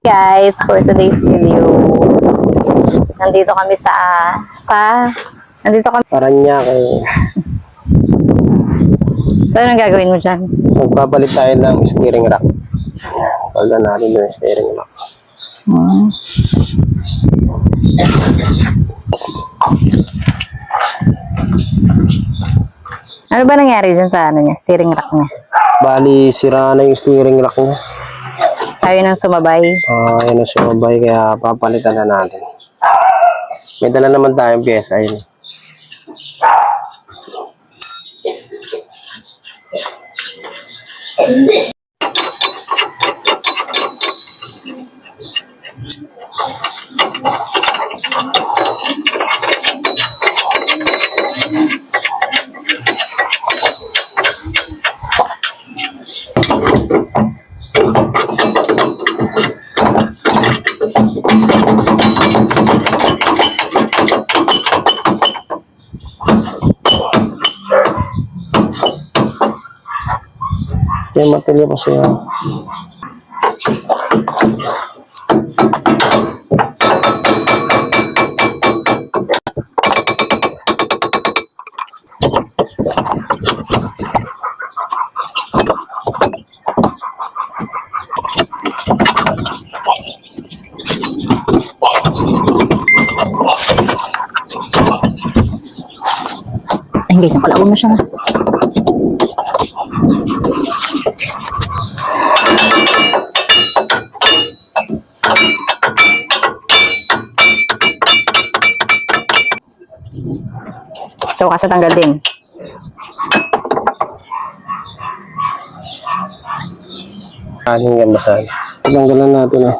Guys, for today's video, nandito kami nandito kami. Paranaque. So, anong gagawin mo dyan? Magpapalit tayo ng steering rack. Pagka natin yung steering rack. Ano ba nangyari dyan sa steering rack niya? Bali, sira na yung steering rack niya. Tayo nang sumabay. Yun ang sumabay, kaya papalitan na natin. May dala naman tayong pyesa, yun. Yan, matilya pa siya. Ay, guys, napalaon mo siya na. So, kasi tanggal din. Aning yan masal. Tanggalan natin eh.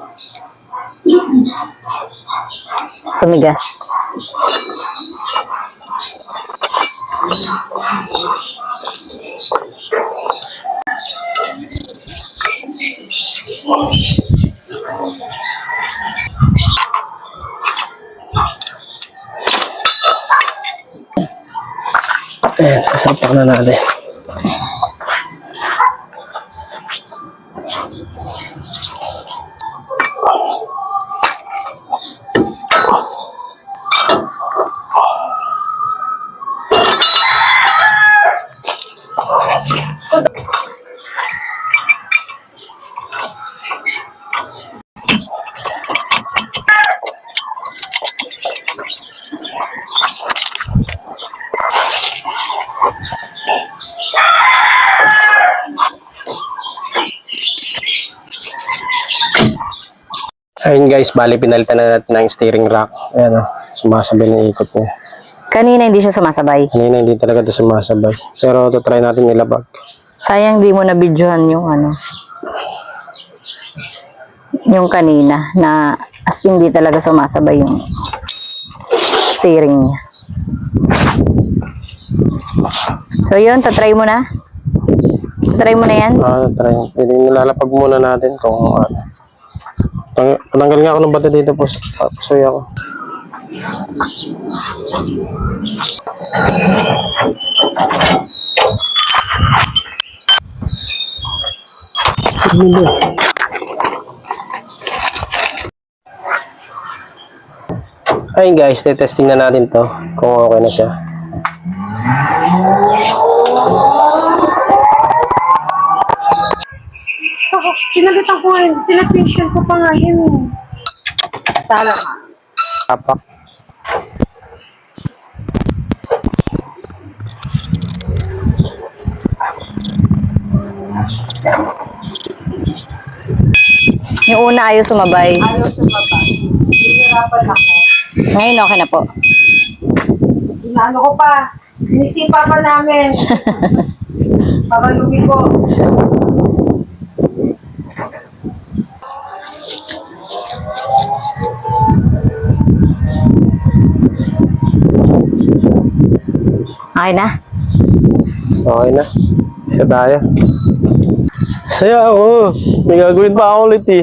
Tumigas. Ayan, sasapak na natin. Ayun guys, bali pinalitan na natin ng steering rack. Ayan o, sumasabay ng ikot niya. Kanina hindi siya sumasabay. Kanina hindi talaga ito sumasabay. Pero ito try natin ilabag. Sayang di mo na-videohan yung yung kanina na as in di talaga sumasabay yung steering niya. So yun, tatry mo na. Tatry mo na yan. Try. Pwede nilalapag muna natin kung ano. Tanggal nga ako ng bata dito po. Pasoy ako. Ayun guys, testing na natin to kung okay na siya. Pinalitan ko ngayon. Pinag-facial ko pa nga yun. Tala ka. Apak. Yung una ayaw sumabay. Ayaw sumabay. Hinirapan ako. Ngayon okay na po. Inaano ko pa. Inisipa pa namin. Para lumiko. Okay na? Okay na. Isa tayo. Saya ako. May gagawin pa ako ulit eh.